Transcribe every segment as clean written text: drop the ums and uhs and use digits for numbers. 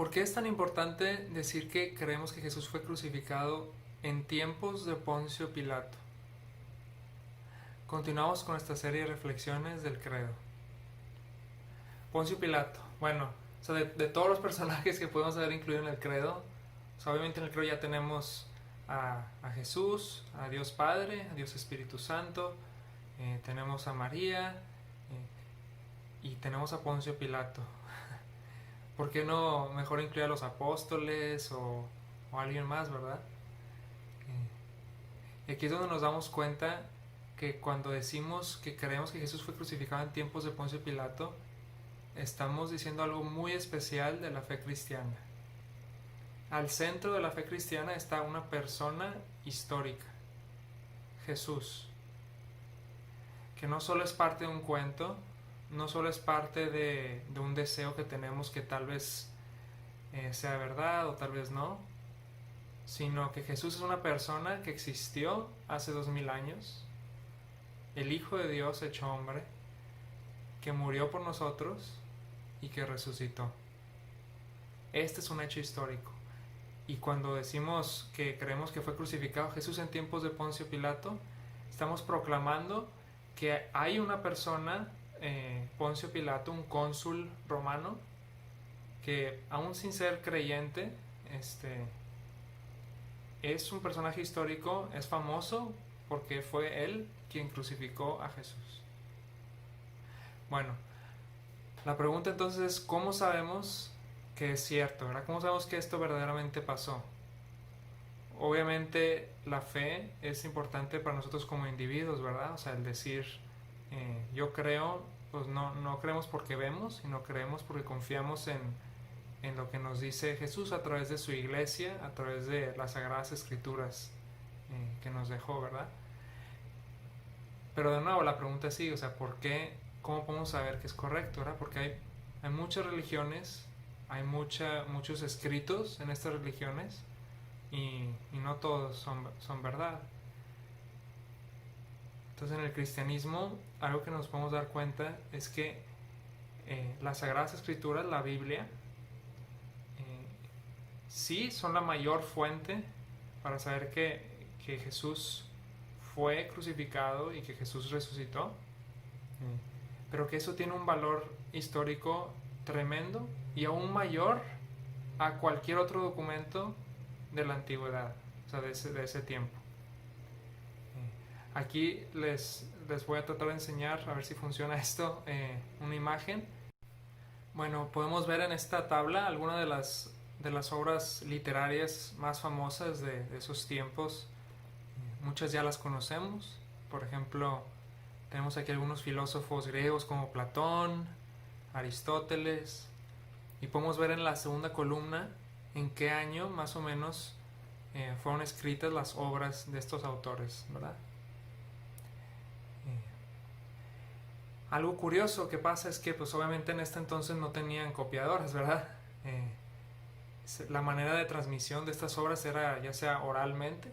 ¿Por qué es tan importante decir que creemos que Jesús fue crucificado en tiempos de Poncio Pilato? Continuamos con esta serie de reflexiones del credo. Poncio Pilato, bueno, o sea, de todos los personajes que podemos haber incluido en el credo, o sea, obviamente en el credo ya tenemos a Jesús, a Dios Padre, a Dios Espíritu Santo, tenemos a María y tenemos a Poncio Pilato. ¿Por qué no mejor incluir a los apóstoles o alguien más, verdad? Y aquí es donde nos damos cuenta que cuando decimos que creemos que Jesús fue crucificado en tiempos de Poncio Pilato, estamos diciendo algo muy especial de la fe cristiana. Al centro de la fe cristiana está una persona histórica, Jesús, que no solo es parte de un cuento, no solo es parte de un deseo que tenemos que tal vez sea verdad o tal vez no, sino que Jesús es una persona que existió hace 2000 años, el Hijo de Dios hecho hombre, que murió por nosotros y que resucitó. Este es un hecho histórico. Y cuando decimos que creemos que fue crucificado Jesús en tiempos de Poncio Pilato, estamos proclamando que hay una persona, Poncio Pilato, un cónsul romano, que aún sin ser creyente, es un personaje histórico, es famoso porque fue él quien crucificó a Jesús. Bueno, la pregunta entonces es, ¿cómo sabemos que es cierto, ¿verdad? ¿Cómo sabemos que esto verdaderamente pasó? Obviamente la fe es importante para nosotros como individuos, ¿verdad? O sea, el decir, yo creo, pues no creemos porque vemos, sino creemos porque confiamos en lo que nos dice Jesús a través de su iglesia, a través de las Sagradas Escrituras que nos dejó, ¿verdad? Pero de nuevo la pregunta es sí, o sea, ¿por qué? ¿Cómo podemos saber que es correcto, ¿verdad? Porque hay muchas religiones, hay muchos escritos en estas religiones y no todos son verdad. Entonces en el cristianismo algo que nos podemos dar cuenta es que las Sagradas Escrituras, la Biblia, sí son la mayor fuente para saber que Jesús fue crucificado y que Jesús resucitó, pero que eso tiene un valor histórico tremendo y aún mayor a cualquier otro documento de la antigüedad, o sea, de ese tiempo. Aquí les voy a tratar de enseñar, a ver si funciona esto, una imagen. Bueno, podemos ver en esta tabla algunas de las obras literarias más famosas de esos tiempos. Muchas ya las conocemos. Por ejemplo, tenemos aquí algunos filósofos griegos como Platón, Aristóteles, y podemos ver en la segunda columna en qué año más o menos fueron escritas las obras de estos autores, ¿verdad? Algo curioso que pasa es que pues obviamente en este entonces no tenían copiadoras, ¿verdad? La manera de transmisión de estas obras era ya sea oralmente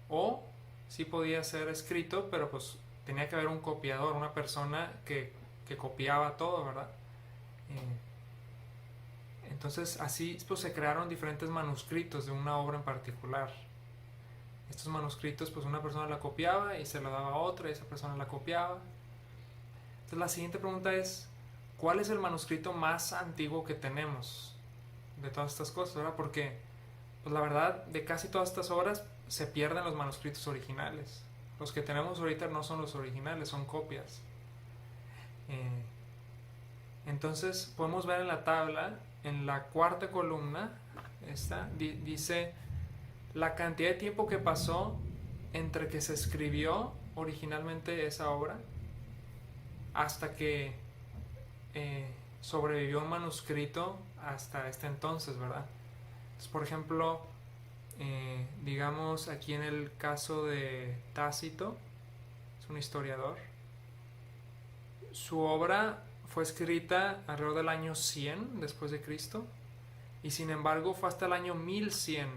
o sí podía ser escrito, pero pues tenía que haber un copiador, una persona que copiaba todo, ¿verdad? Entonces así pues se crearon diferentes manuscritos de una obra en particular. Estos manuscritos pues una persona la copiaba y se la daba a otra y esa persona la copiaba. Entonces la siguiente pregunta es, ¿cuál es el manuscrito más antiguo que tenemos de todas estas cosas, ¿verdad? Porque pues la verdad de casi todas estas obras se pierden los manuscritos originales. Los que tenemos ahorita no son los originales, son copias. Entonces podemos ver en la tabla, en la cuarta columna, dice la cantidad de tiempo que pasó entre que se escribió originalmente esa obra hasta que sobrevivió un manuscrito hasta este entonces, ¿verdad? Entonces, por ejemplo, digamos aquí en el caso de Tácito, es un historiador, su obra fue escrita alrededor del año 100 después de Cristo y sin embargo fue hasta el año 1100.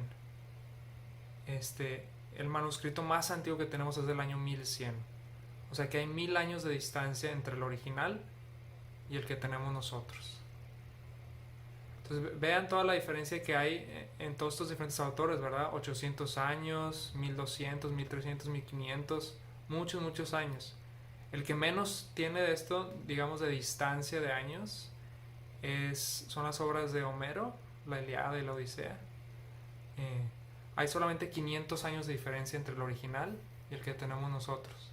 El manuscrito más antiguo que tenemos es del año 1100. O sea que hay 1000 años de distancia entre el original y el que tenemos nosotros. Entonces vean toda la diferencia que hay en todos estos diferentes autores, ¿verdad? 800 años, 1200, 1300, 1500, muchos años. El que menos tiene de esto, digamos, de distancia de años, son las obras de Homero, la Ilíada y la Odisea. Hay solamente 500 años de diferencia entre el original y el que tenemos nosotros.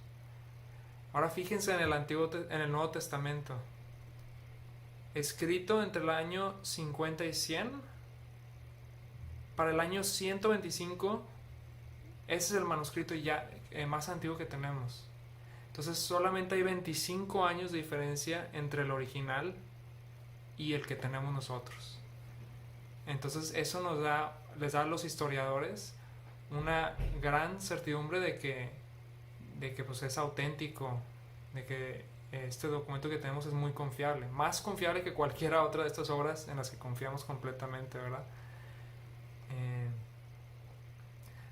Ahora fíjense en el Nuevo Testamento. Escrito entre el año 50 y 100, para el año 125, ese es el manuscrito ya más antiguo que tenemos. Entonces solamente hay 25 años de diferencia entre el original y el que tenemos nosotros. Entonces eso les da a los historiadores una gran certidumbre de que pues es auténtico, de que este documento que tenemos es muy confiable, más confiable que cualquiera otra de estas obras en las que confiamos completamente, ¿verdad?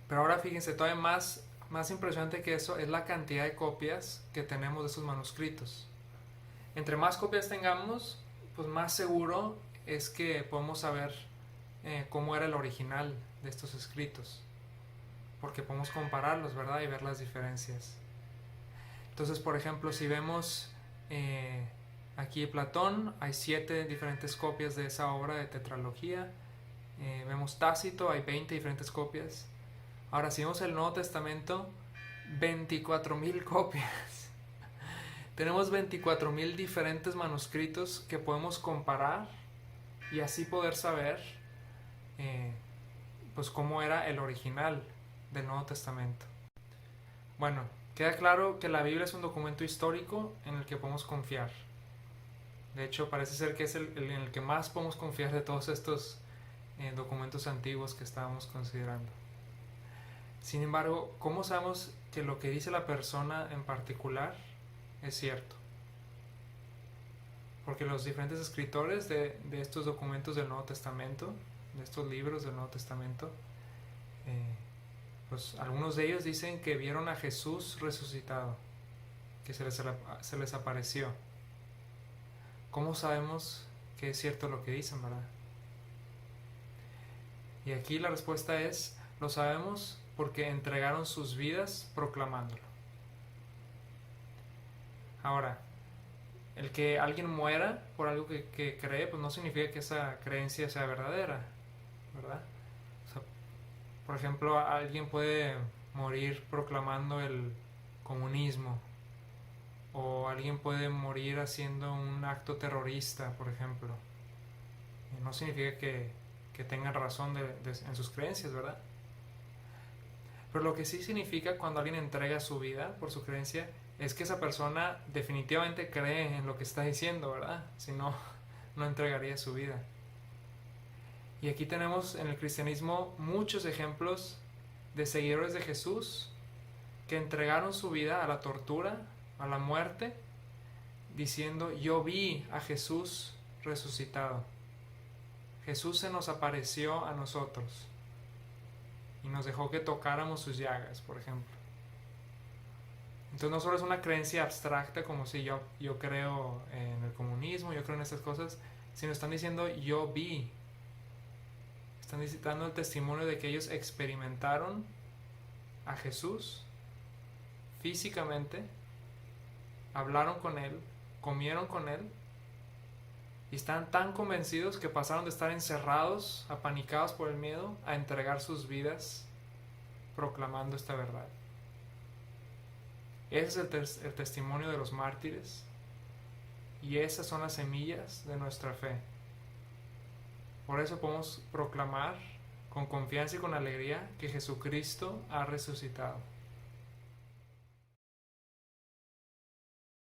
Pero ahora fíjense, todavía más impresionante que eso es la cantidad de copias que tenemos de esos manuscritos. Entre más copias tengamos, pues más seguro es que podemos saber cómo era el original de estos escritos, porque podemos compararlos, ¿verdad? Y ver las diferencias. Entonces, por ejemplo, si vemos aquí Platón, hay 7 diferentes copias de esa obra de tetralogía. Vemos Tácito, hay 20 diferentes copias. Ahora, si vemos el Nuevo Testamento, 24,000 copias. Tenemos 24,000 diferentes manuscritos que podemos comparar y así poder saber pues cómo era el original del Nuevo Testamento. Bueno, queda claro que la Biblia es un documento histórico en el que podemos confiar. De hecho, parece ser que es en el que más podemos confiar de todos estos documentos antiguos que estábamos considerando. Sin embargo, ¿cómo sabemos que lo que dice la persona en particular es cierto? Porque los diferentes escritores de estos documentos del Nuevo Testamento, de estos libros del Nuevo Testamento, pues algunos de ellos dicen que vieron a Jesús resucitado, que se les apareció. ¿Cómo sabemos que es cierto lo que dicen, verdad? Y aquí la respuesta es, lo sabemos porque entregaron sus vidas proclamándolo. Ahora, el que alguien muera por algo que cree, pues no significa que esa creencia sea verdadera, ¿verdad? O sea, por ejemplo, alguien puede morir proclamando el comunismo, o alguien puede morir haciendo un acto terrorista, por ejemplo. Y no significa que tengan razón en sus creencias, ¿verdad? Pero lo que sí significa cuando alguien entrega su vida por su creencia es que esa persona definitivamente cree en lo que está diciendo, ¿verdad? Si no, no entregaría su vida. Y aquí tenemos en el cristianismo muchos ejemplos de seguidores de Jesús que entregaron su vida a la tortura, a la muerte, diciendo, yo vi a Jesús resucitado. Jesús se nos apareció a nosotros y nos dejó que tocáramos sus llagas, por ejemplo. Entonces no solo es una creencia abstracta como si yo creo en el comunismo, yo creo en estas cosas, sino están diciendo yo vi. Están dando el testimonio de que ellos experimentaron a Jesús físicamente, hablaron con Él, comieron con Él, y están tan convencidos que pasaron de estar encerrados, apanicados por el miedo, a entregar sus vidas proclamando esta verdad. Ese es el testimonio de los mártires, y esas son las semillas de nuestra fe. Por eso podemos proclamar con confianza y con alegría que Jesucristo ha resucitado.